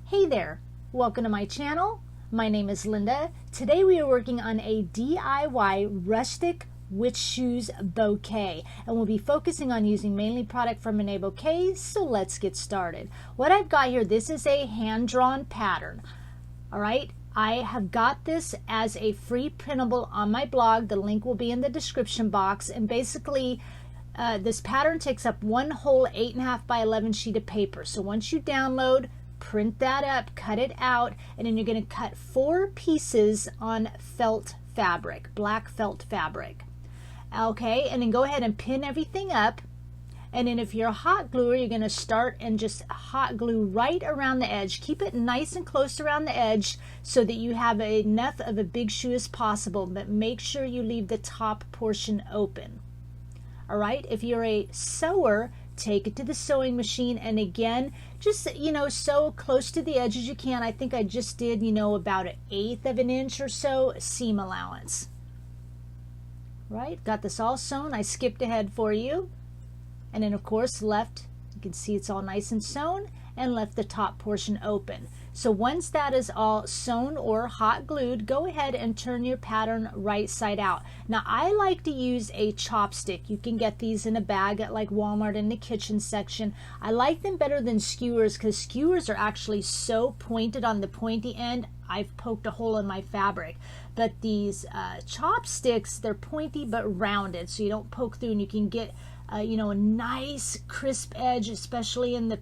Hey there, welcome to my channel. My name is Linda. Today we are working on a DIY Rustic Witch Shoes bouquet, and we'll be focusing on using mainly product from Reneabouquets, so let's get started. What I've got here, this is a hand-drawn pattern. All right, I have got this as a free printable on my blog. The link will be in the description box, and basically this pattern takes up one whole 8.5 by 11 sheet of paper. So once you download, print that up, cut it out, and then you're going to cut 4 pieces on felt fabric, black felt fabric. Okay, and then go ahead and pin everything up. And then if you're a hot gluer, you're going to start and just hot glue right around the edge. Keep it nice and close around the edge so that you have enough of a big shoe as possible, but make sure you leave the top portion open. All right, if you're a sewer, take it to the sewing machine, and again, just sew close to the edge as you can. I think I just did about 1/8 of an inch or so seam allowance. Right, got this all sewn. I skipped ahead for you, and then of course left, you can see it's all nice and sewn, and left the top portion open. So once that is all sewn or hot glued, go ahead and turn your pattern right side out. Now I like to use a chopstick. You can get these in a bag at like Walmart in the kitchen section. I like them better than skewers because skewers are actually so pointed on the pointy end. I've poked a hole in my fabric. But these chopsticks, they're pointy but rounded, so you don't poke through, and you can get a nice crisp edge, especially in the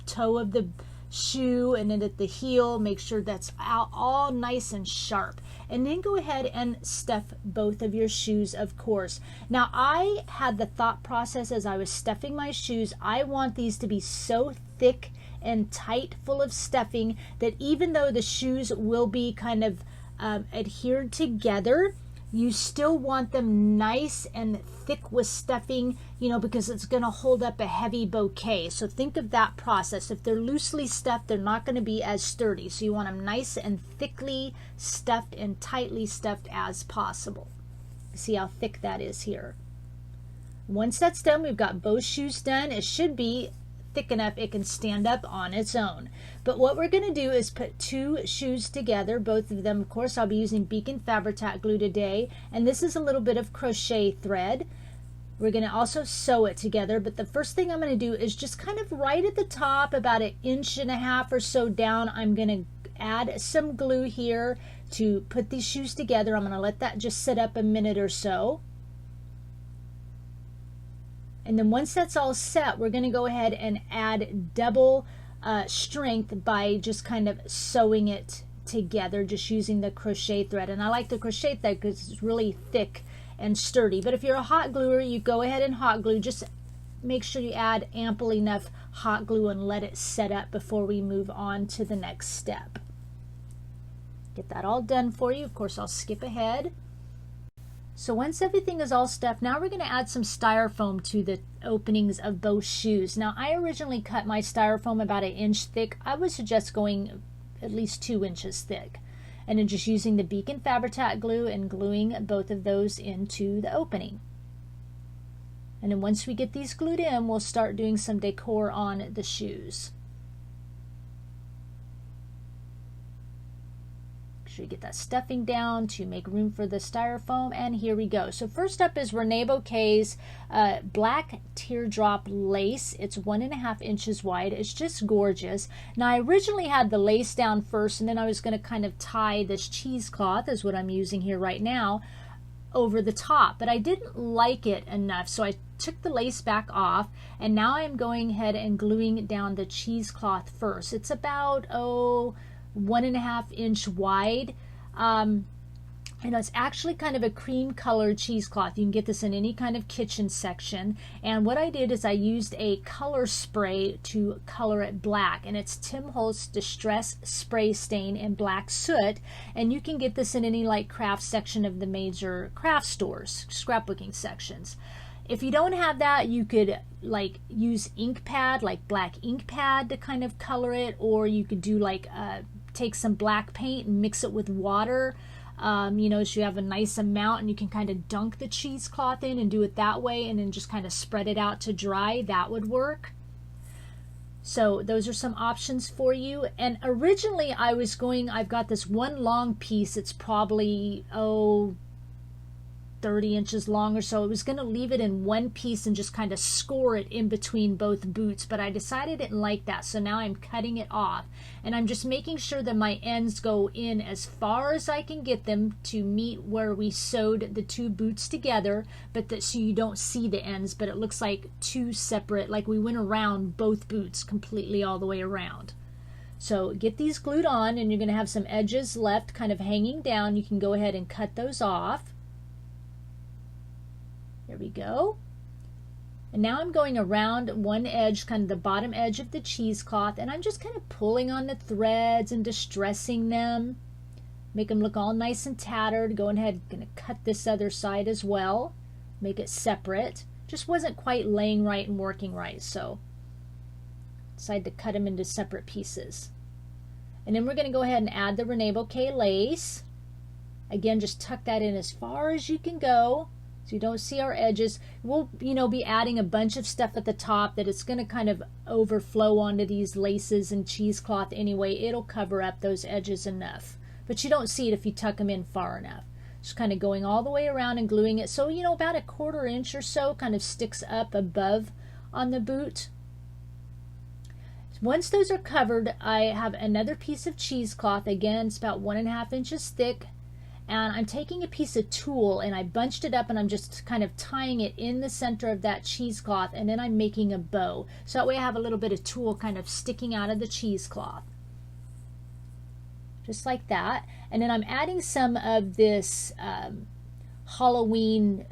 toe of the shoe, and then at the heel. Make sure that's all nice and sharp, and then go ahead and stuff both of your shoes, of course. Now I had the thought process as I was stuffing my shoes, I want these to be so thick and tight full of stuffing that even though the shoes will be kind of adhered together, you still want them nice and thick with stuffing, because it's going to hold up a heavy bouquet. So think of that process. If they're loosely stuffed, they're not going to be as sturdy. So you want them nice and thickly stuffed and tightly stuffed as possible. See how thick that is here. Once that's done, we've got both shoes done. It should be thick enough it can stand up on its own. But what we're going to do is put 2 shoes together, both of them. Of course, I'll be using Beacon Fabri-Tac glue today, and this is a little bit of crochet thread. We're going to also sew it together, but the first thing I'm going to do is just kind of right at the top, about 1.5 inches or so down, I'm going to add some glue here to put these shoes together. I'm going to let that just sit up a minute or so. And then once that's all set, we're going to go ahead and add double strength by just kind of sewing it together, just using the crochet thread. And I like the crochet thread because it's really thick and sturdy. But if you're a hot gluer, you go ahead and hot glue. Just make sure you add ample enough hot glue and let it set up before we move on to the next step. Get that all done for you. Of course, I'll skip ahead. So once everything is all stuffed, now we're going to add some styrofoam to the openings of both shoes. Now I originally cut my styrofoam about 1 inch thick. I would suggest going at least 2 inches thick. And then just using the Beacon Fabri-Tac glue and gluing both of those into the opening. And then once we get these glued in, we'll start doing some decor on the shoes. Sure you get that stuffing down to make room for the styrofoam, and here we go. So first up is Reneabouquets black teardrop lace. It's 1.5 inches wide. It's just gorgeous. Now I originally had the lace down first, and then I was going to kind of tie this cheesecloth, is what I'm using here right now, over the top, but I didn't like it enough, so I took the lace back off, and now I'm going ahead and gluing down the cheesecloth first. It's about 1.5 inch wide. It's actually kind of a cream colored cheesecloth. You can get this in any kind of kitchen section. And what I did is I used a color spray to color it black, and it's Tim Holtz Distress Spray Stain in Black Soot. And you can get this in any like craft section of the major craft stores, scrapbooking sections. If you don't have that, you could like use ink pad, like black ink pad, to kind of color it, or you could do like take some black paint and mix it with water, so you have a nice amount, and you can kind of dunk the cheesecloth in and do it that way, and then just kind of spread it out to dry. That would work. So those are some options for you. And originally I've got this one long piece. It's probably, 30 inches long or so. I was going to leave it in one piece and just kind of score it in between both boots, but I decided I didn't like that. So now I'm cutting it off, and I'm just making sure that my ends go in as far as I can get them to meet where we sewed the two boots together, but that so you don't see the ends, but it looks like two separate, like we went around both boots completely all the way around. So get these glued on, and you're going to have some edges left kind of hanging down. You can go ahead and cut those off. There we go. And now I'm going around one edge, kind of the bottom edge of the cheesecloth, and I'm just kind of pulling on the threads and distressing them. Make them look all nice and tattered. Going ahead, going to cut this other side as well. Make it separate. Just wasn't quite laying right and working right, so decided to cut them into separate pieces. And then we're going to go ahead and add the Reneabouquets lace. Again, just tuck that in as far as you can go, so you don't see our edges. We'll, be adding a bunch of stuff at the top that it's going to kind of overflow onto these laces and cheesecloth anyway. It'll cover up those edges enough. But you don't see it if you tuck them in far enough. Just kind of going all the way around and gluing it. So, about a 1/4 inch or so kind of sticks up above on the boot. Once those are covered, I have another piece of cheesecloth. Again, it's about 1.5 inches thick. And I'm taking a piece of tulle and I bunched it up, and I'm just kind of tying it in the center of that cheesecloth, and then I'm making a bow. So that way I have a little bit of tulle kind of sticking out of the cheesecloth. Just like that. And then I'm adding some of this Halloween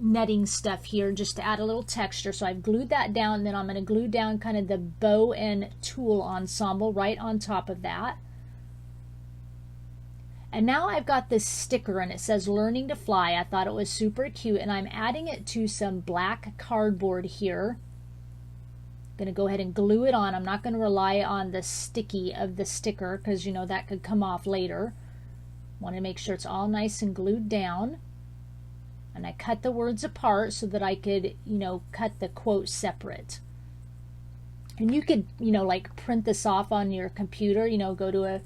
netting stuff here just to add a little texture. So I've glued that down, and then I'm going to glue down kind of the bow and tulle ensemble right on top of that. And now I've got this sticker, and it says Learning to Fly. I thought it was super cute, and I'm adding it to some black cardboard here. I'm going to go ahead and glue it on. I'm not going to rely on the sticky of the sticker because, that could come off later. Want to make sure it's all nice and glued down. And I cut the words apart so that I could, cut the quote separate. And you could, like print this off on your computer, go to a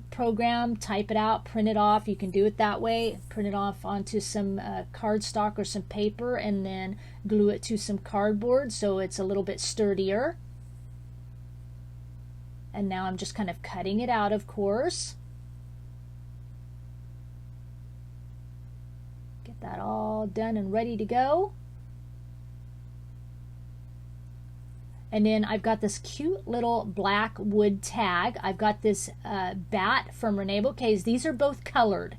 program, type it out, print it off. You can do it that way. Print it off onto some cardstock or some paper, and then glue it to some cardboard so it's a little bit sturdier. And now I'm just kind of cutting it out, of course. Get that all done and ready to go. And then I've got this cute little black wood tag. I've got this bat from Reneabouquets. These are both colored.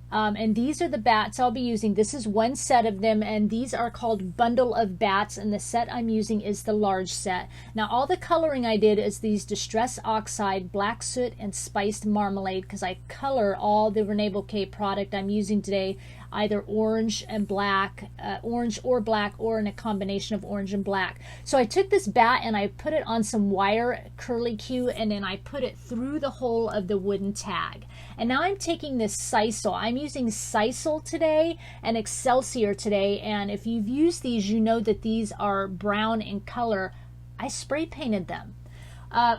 And these are the bats I'll be using. This is one set of them, and these are called Bundle of Bats, and the set I'm using is the large set. Now, all the coloring I did is these Distress Oxide, Black Soot, and Spiced Marmalade, because I color all the Reneabouquets product I'm using today, either orange and black, orange or black, or in a combination of orange and black. So I took this bat and I put it on some wire curlicue, and then I put it through the hole of the wooden tag. And now I'm taking this sisal. I'm using sisal today and Excelsior today, and if you've used these, you know that these are brown in color. I spray painted them.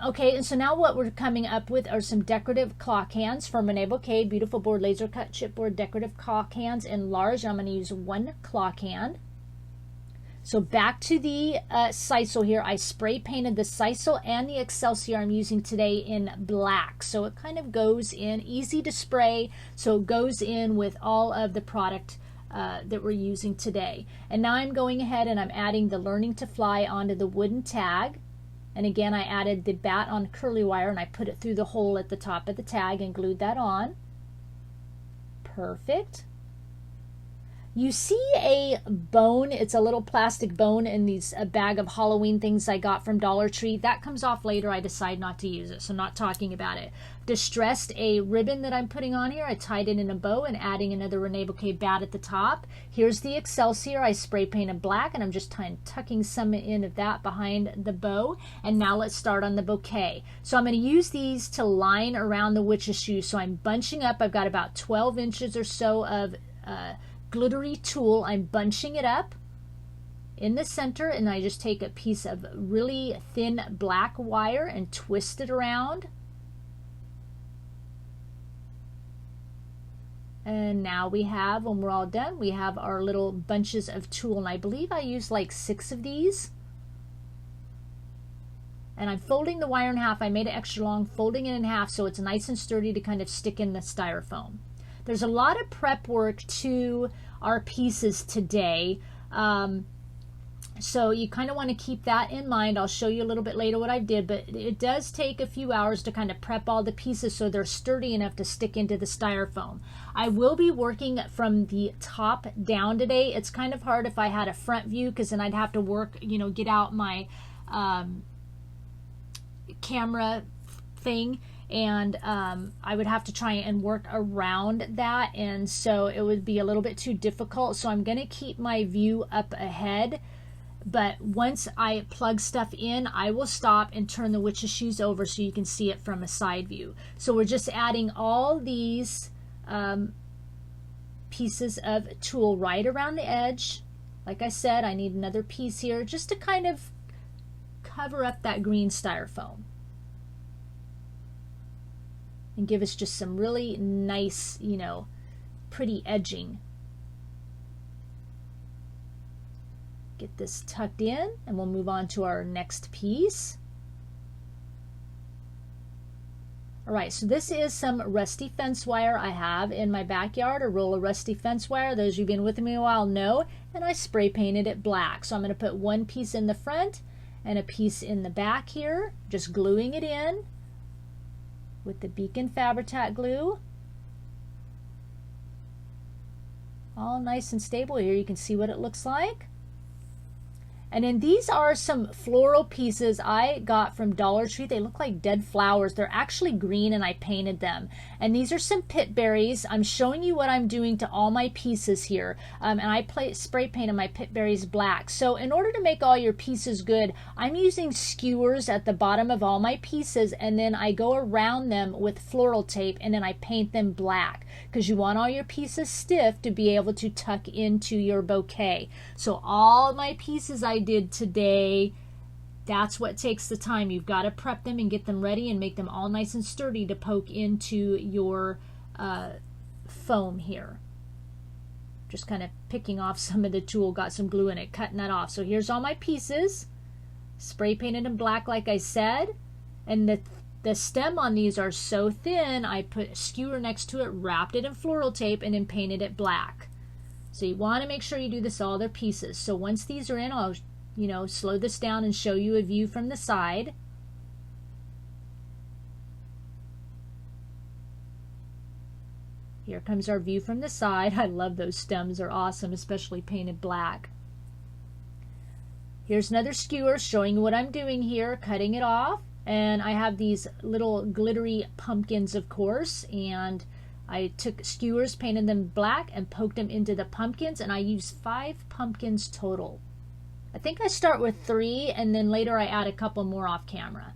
Okay, and so now what we're coming up with are some decorative claw cans from Reneabouquets, beautiful board, laser cut chipboard decorative claw cans in large. I'm going to use one claw can. So back to the sisal here. I spray painted the sisal and the Excelsior I'm using today in black. So it kind of goes in, easy to spray, so it goes in with all of the product that we're using today. And now I'm going ahead and I'm adding the Learning to Fly onto the wooden tag. And again, I added the bat on curly wire, and I put it through the hole at the top of the tag and glued that on. Perfect. You see a bone, it's a little plastic bone in these a bag of Halloween things I got from Dollar Tree. That comes off later. I decide not to use it, so I'm not talking about it. Distressed a ribbon that I'm putting on here. I tied it in a bow and adding another Reneabouquets bat at the top. Here's the Excelsior. I spray painted black, and I'm just tucking some in of that behind the bow. And now let's start on the bouquet. So I'm going to use these to line around the witch's shoe. So I'm bunching up. I've got about 12 inches or so of glittery tulle. I'm bunching it up, in the center, and I just take a piece of really thin black wire and twist it around. And now we have, when we're all done, we have our little bunches of tulle, and I believe I used like 6 of these. And I'm folding the wire in half. I made it extra long, folding it in half so it's nice and sturdy to kind of stick in the styrofoam. There's a lot of prep work to our pieces today. So you kind of want to keep that in mind. I'll show you a little bit later what I did, but it does take a few hours to kind of prep all the pieces so they're sturdy enough to stick into the styrofoam. I will be working from the top down today. It's kind of hard if I had a front view, because then I'd have to work, you know, get out my camera thing, and I would have to try and work around that, and so it would be a little bit too difficult. So I'm going to keep my view up ahead. But once I plug stuff in, I will stop and turn the witch's shoes over so you can see it from a side view. So we're just adding all these pieces of tulle right around the edge. Like I said, I need another piece here just to kind of cover up that green styrofoam and give us just some really nice, you know, pretty edging. Get this tucked in, and we'll move on to our next piece. All right, so this is some rusty fence wire I have in my backyard, a roll of rusty fence wire. Those of you who've been with me a while know, and I spray painted it black. So I'm going to put one piece in the front and a piece in the back here, just gluing it in with the Beacon Fabri-Tac glue. All nice and stable here. You can see what it looks like. And then these are some floral pieces I got from Dollar Tree. They look like dead flowers. They're actually green, and I painted them. And these are some pit berries. I'm showing you what I'm doing to all my pieces here. And I spray painted my pit berries black. So in order to make all your pieces good, I'm using skewers at the bottom of all my pieces, and then I go around them with floral tape, and then I paint them black, because you want all your pieces stiff to be able to tuck into your bouquet. So all my pieces I did today, that's what takes the time. You've got to prep them and get them ready and make them all nice and sturdy to poke into your foam here. Just kind of picking off some of the tulle, got some glue in it, cutting that off. So here's all my pieces, spray painted in black like I said, and the stem on these are so thin, I put a skewer next to it, wrapped it in floral tape, and then painted it black. So you want to make sure you do this all their pieces. So once these are in, I'll, you know, slow this down and show you a view from the side. Here comes our view from the side. I love those stems. They're awesome, especially painted black. Here's another skewer showing you what I'm doing here, cutting it off. And I have these little glittery pumpkins, of course, and I took skewers, painted them black, and poked them into the pumpkins, and I used 5 pumpkins total. I think I start with 3, and then later I add a couple more off camera.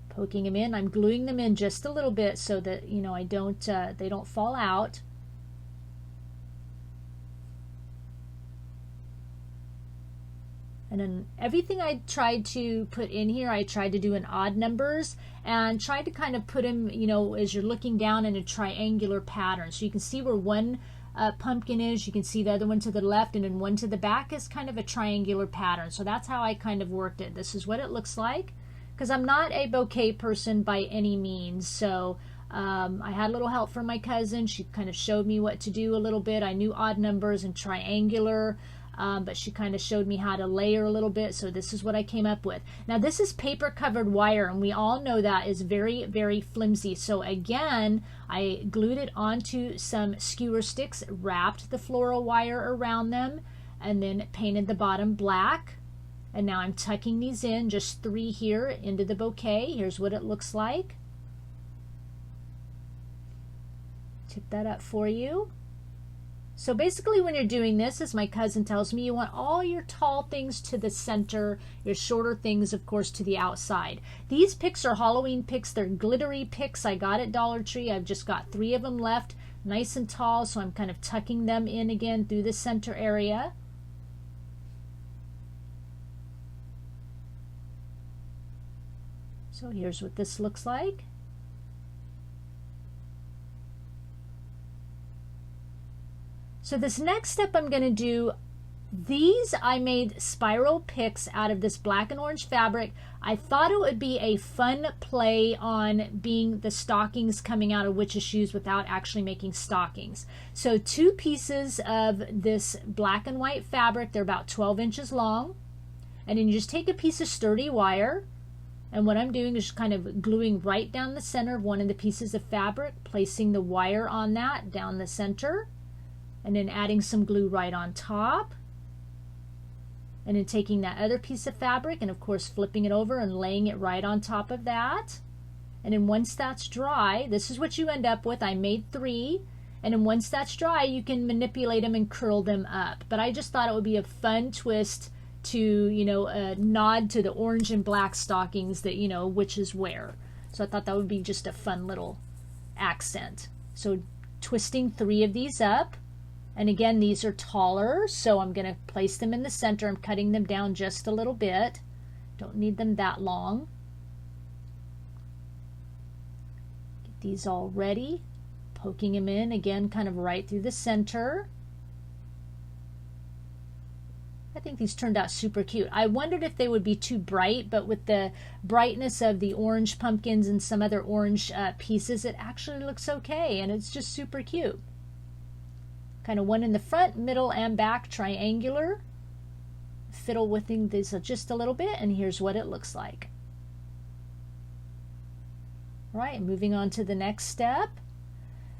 Poking them in, I'm gluing them in just a little bit so that, you know, they don't fall out. And then everything I tried to put in here, I tried to do in odd numbers and tried to kind of put them, you know, as you're looking down in a triangular pattern. So you can see where one pumpkin is, you can see the other one to the left, and then one to the back is kind of a triangular pattern. So that's how I kind of worked it. This is what it looks like, because I'm not a bouquet person by any means. So I had a little help from my cousin. She kind of showed me what to do a little bit. I knew odd numbers and triangular. But she kind of showed me how to layer a little bit, so this is what I came up with. Now this is paper covered wire, and we all know that is very, very flimsy. So again, I glued it onto some skewer sticks, wrapped the floral wire around them, and then painted the bottom black. And now I'm tucking these in, just 3 here into the bouquet. Here's what it looks like. Tip that up for you. So basically when you're doing this, as my cousin tells me, you want all your tall things to the center, your shorter things, of course, to the outside. These picks are Halloween picks. They're glittery picks I got at Dollar Tree. I've just got 3 of them left, nice and tall, so I'm kind of tucking them in again through the center area. So here's what this looks like. So this next step I'm going to do, these I made spiral picks out of this black and orange fabric. I thought it would be a fun play on being the stockings coming out of witch's shoes without actually making stockings. So 2 pieces of this black and white fabric, they're about 12 inches long. And then you just take a piece of sturdy wire, and what I'm doing is just kind of gluing right down the center of one of the pieces of fabric, placing the wire on that down the center, and then adding some glue right on top. And then taking that other piece of fabric and of course flipping it over and laying it right on top of that. And then once that's dry, this is what you end up with. I made 3. And then once that's dry, you can manipulate them and curl them up. But I just thought it would be a fun twist to, you know, a nod to the orange and black stockings that, you know, witches wear. So I thought that would be just a fun little accent. So twisting 3 of these up. And again, these are taller, so I'm going to place them in the center. I'm cutting them down just a little bit. Don't need them that long. Get these all ready. Poking them in, again, kind of right through the center. I think these turned out super cute. I wondered if they would be too bright, but with the brightness of the orange pumpkins and some other orange pieces, it actually looks okay, and it's just super cute. Kind of one in the front, middle, and back, triangular. Fiddle with these just a little bit, and here's what it looks like. All right, moving on to the next step.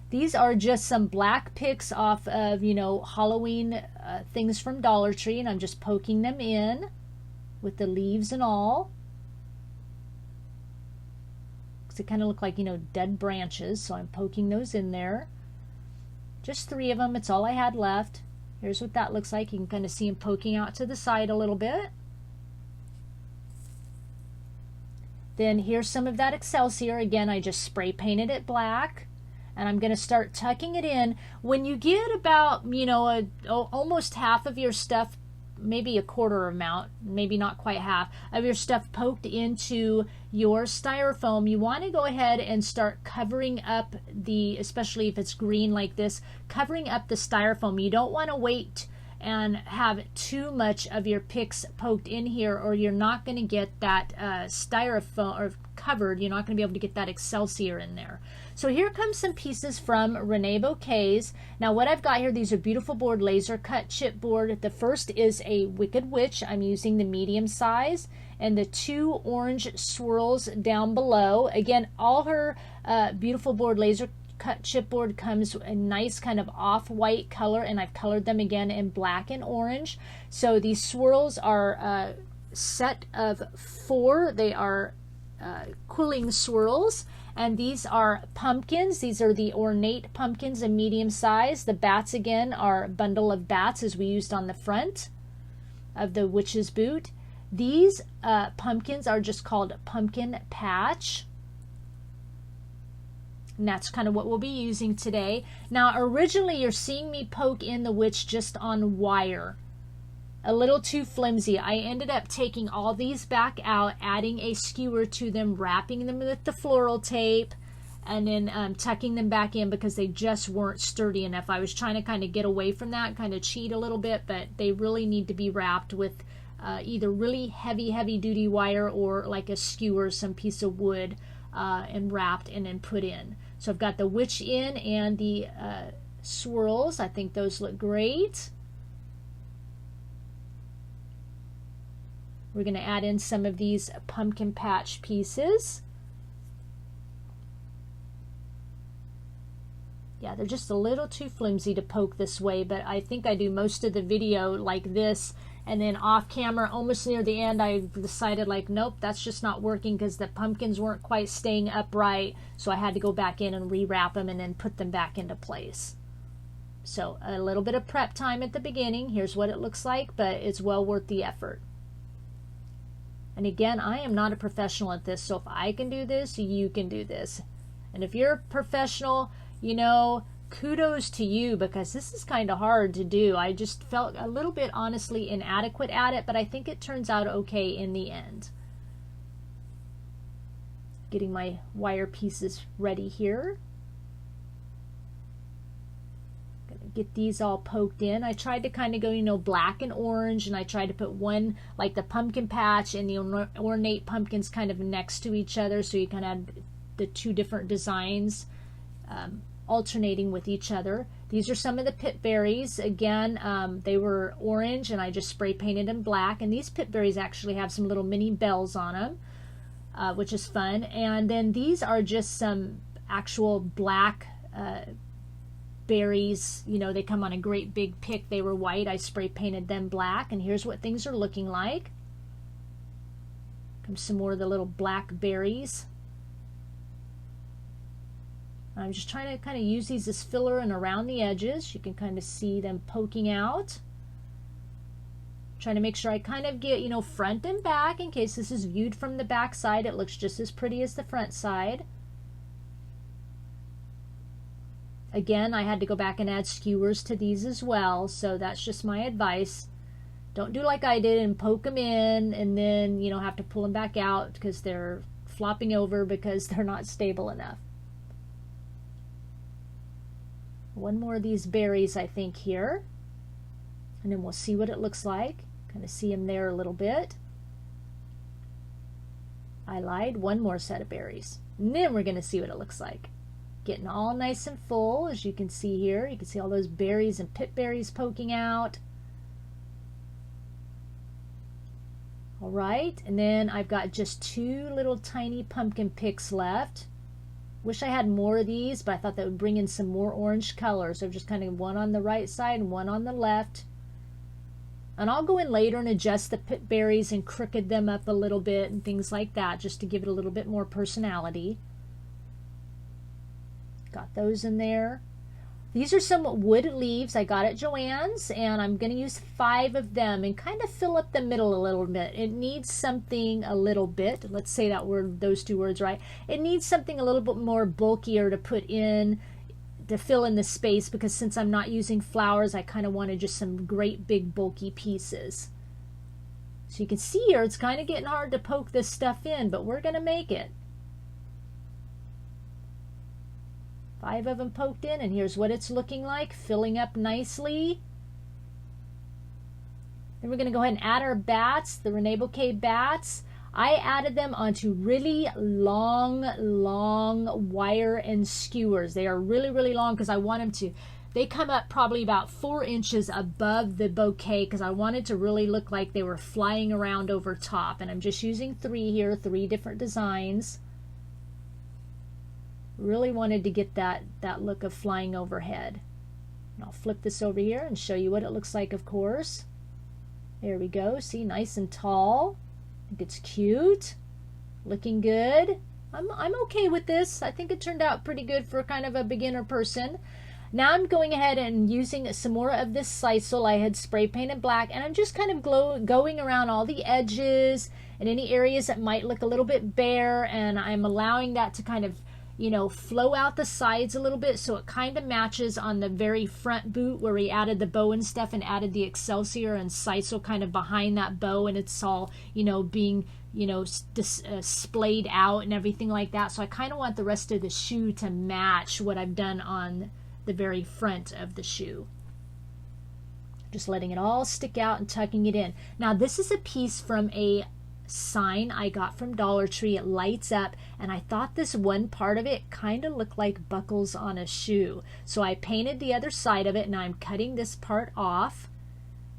These are just some black picks off of, you know, Halloween things from Dollar Tree, and I'm just poking them in with the leaves and all. Because they kind of look like, you know, dead branches, so I'm poking those in there. Just 3 of them. It's all I had left. Here's what that looks like. You can kind of see them poking out to the side a little bit. Then here's some of that Excelsior. Again, I just spray painted it black. And I'm going to start tucking it in. When you get about, you know, almost half of your stuff, maybe a quarter amount, maybe not quite half of your stuff poked into your styrofoam, you want to go ahead and start covering up the, especially if it's green like this, covering up the styrofoam. You don't want to wait and have too much of your picks poked in here, or you're not going to get that styrofoam or covered. You're not going to be able to get that Excelsior in there. So here comes some pieces from Reneabouquets. Now what I've got here, these are beautiful board, laser cut chipboard. The first is a Wicked Witch. I'm using the medium size, and the 2 orange swirls down below. Again, all her beautiful board laser cut chipboard comes a nice kind of off-white color, and I've colored them again in black and orange. So these swirls are a set of 4. They are quilling swirls. And these are pumpkins. These are the ornate pumpkins in medium size. The bats, again, are a bundle of bats as we used on the front of the witch's boot. These pumpkins are just called pumpkin patch. And that's kind of what we'll be using today. Now, originally, you're seeing me poke in the witch just on wire. A little too flimsy. I ended up taking all these back out, adding a skewer to them, wrapping them with the floral tape, and then tucking them back in because they just weren't sturdy enough. I was trying to kind of get away from that, kind of cheat a little bit, but they really need to be wrapped with either really heavy duty wire or like a skewer, some piece of wood, and wrapped and then put in. So I've got the witch in and the swirls. I think those look great. We're going to add in some of these pumpkin patch pieces. Yeah, they're just a little too flimsy to poke this way, but I think I do most of the video like this, and then off camera, almost near the end, I decided like, nope, that's just not working because the pumpkins weren't quite staying upright, so I had to go back in and rewrap them and then put them back into place. So a little bit of prep time at the beginning. Here's what it looks like, but it's well worth the effort. And again, I am not a professional at this, so if I can do this, you can do this. And if you're a professional, you know, kudos to you, because this is kind of hard to do. I just felt a little bit, honestly, inadequate at it, but I think it turns out okay in the end. getting my wire pieces ready here. Gonna get these all poked in. I tried to kind of go, you know, black and orange, and I tried to put one, like the pumpkin patch and the ornate pumpkins kind of next to each other, so you kind of had the two different designs alternating with each other. These are some of the pip berries. Again, they were orange and I just spray painted them black, and these pip berries actually have some little mini bells on them, which is fun. And then these are just some actual black berries. You know, they come on a great big pick. They were white. I spray painted them black, and here's what things are looking like. Comes some more of the little black berries. I'm just trying to kind of use these as filler and around the edges. You can kind of see them poking out. Trying to make sure I kind of get, you know, front and back. In case this is viewed from the back side, it looks just as pretty as the front side. Again, I had to go back and add skewers to these as well, so that's just my advice. Don't do like I did and poke them in and then, you know, have to pull them back out because they're flopping over because they're not stable enough. One more of these berries, I think, here. And then we'll see what it looks like. Kind of see them there a little bit. I lied. One more set of berries. And then we're going to see what it looks like. Getting all nice and full, as you can see here. You can see all those berries and pip berries poking out. All right. And then I've got just two little tiny pumpkin picks left. Wish I had more of these, but I thought that would bring in some more orange color. So just kind of one on the right side and one on the left. And I'll go in later and adjust the pip berries and crooked them up a little bit and things like that, just to give it a little bit more personality. Got those in there. These are some wood leaves I got at Joann's, and I'm going to use 5 of them and kind of fill up the middle a little bit. It needs something a little bit, let's say that word, those two words right. It needs something a little bit more bulkier to put in, to fill in the space, because since I'm not using flowers, I kind of wanted just some great big bulky pieces. So you can see here, it's kind of getting hard to poke this stuff in, but we're going to make it. 5 of them poked in, and here's what it's looking like, filling up nicely. Then we're going to go ahead and add our bats, the Reneabouquets bats. I added them onto really long wire and skewers. They are really long because I want them to, they come up probably about 4 inches above the bouquet because I wanted to really look like they were flying around over top. And I'm just using 3 here, 3 different designs. Really wanted to get that look of flying overhead. And I'll flip this over here and show you what it looks like, of course. There we go. See, nice and tall. I think it's cute. Looking good. I'm okay with this. I think it turned out pretty good for kind of a beginner person. Now I'm going ahead and using some more of this sisal I had spray painted black, and I'm just kind of going around all the edges and any areas that might look a little bit bare, and I'm allowing that to kind of, you know, flow out the sides a little bit so it kind of matches on the very front boot where we added the bow and stuff and added the excelsior and sisal kind of behind that bow, and it's all, you know, being, you know, splayed out and everything like that. So I kind of want the rest of the shoe to match what I've done on the very front of the shoe. Just letting it all stick out and tucking it in. Now this is a piece from a sign I got from Dollar Tree. It lights up, and I thought this one part of it kind of looked like buckles on a shoe. So I painted the other side of it, and I'm cutting this part off,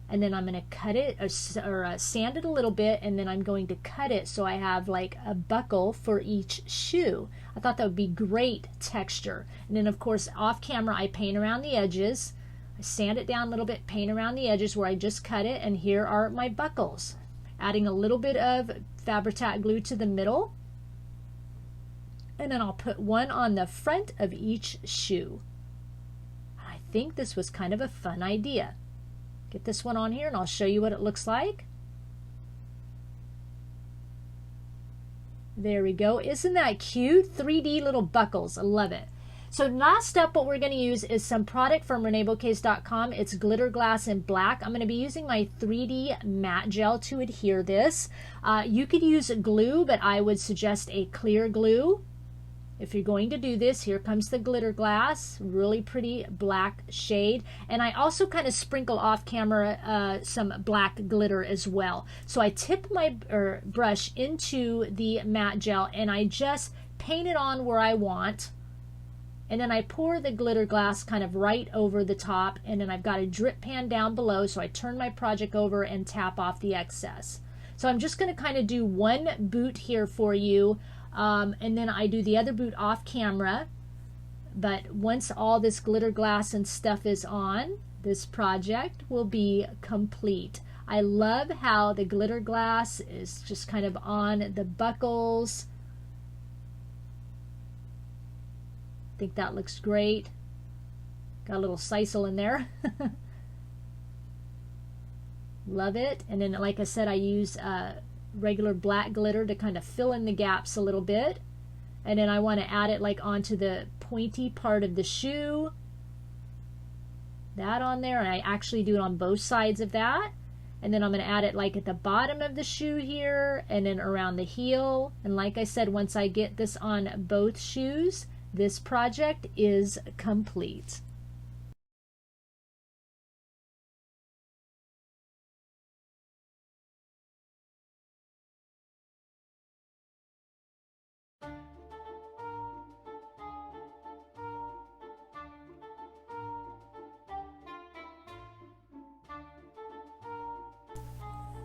and then I'm going to cut it or sand it a little bit, and then I'm going to cut it so I have like a buckle for each shoe. I thought that would be great texture. And then of course off camera I paint around the edges. I sand it down a little bit, paint around the edges where I just cut it, and here are my buckles. Adding a little bit of Fabri-Tac glue to the middle, and then I'll put one on the front of each shoe. I think this was kind of a fun idea. Get this one on here and I'll show you what it looks like. There we go. Isn't that cute? 3D little buckles. I love it. So last up, what we're going to use is some product from Reneabouquets.com. It's glitter glass in black. I'm going to be using my 3D matte gel to adhere this. You could use glue, but I would suggest a clear glue. If you're going to do this, here comes the glitter glass, really pretty black shade. And I also kind of sprinkle off camera some black glitter as well. So I tip my brush into the matte gel and I just paint it on where I want. And then I pour the glitter glass kind of right over the top, and then I've got a drip pan down below, so I turn my project over and tap off the excess. So I'm just going to kind of do one boot here for you, and then I do the other boot off camera. But once all this glitter glass and stuff is on, this project will be complete. I love how the glitter glass is just kind of on the buckles. I think that looks great. Got a little sisal in there. Love it. And then, like I said, I use regular black glitter to kind of fill in the gaps a little bit. And then I want to add it like onto the pointy part of the shoe. That on there. And I actually do it on both sides of that. And then I'm going to add it like at the bottom of the shoe here and then around the heel. And like I said, once I get this on both shoes, this project is complete.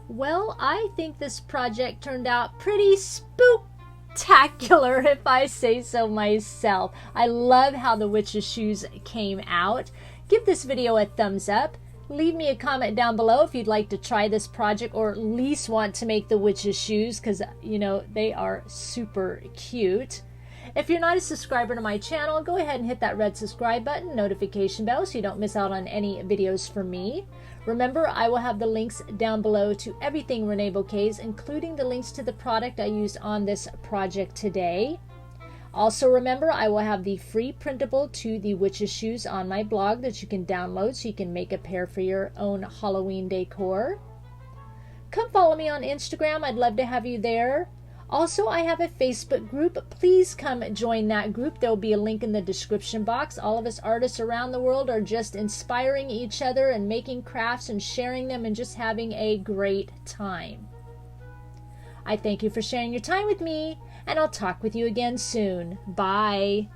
Well, I think this project turned out pretty spectacular, if I say so myself. I love how the witch's shoes came out. Give this video a thumbs up. Leave me a comment down below if you'd like to try this project or at least want to make the witch's shoes, because you know they are super cute. If you're not a subscriber to my channel, go ahead and hit that red subscribe button, notification bell, so you don't miss out on any videos from me. Remember, I will have the links down below to everything Reneabouquets, including the links to the product I used on this project today. Also remember, I will have the free printable to the witch's shoes on my blog that you can download so you can make a pair for your own Halloween decor. Come follow me on Instagram. I'd love to have you there. Also, I have a Facebook group. Please come join that group. There will be a link in the description box. All of us artists around the world are just inspiring each other and making crafts and sharing them and just having a great time. I thank you for sharing your time with me, and I'll talk with you again soon. Bye.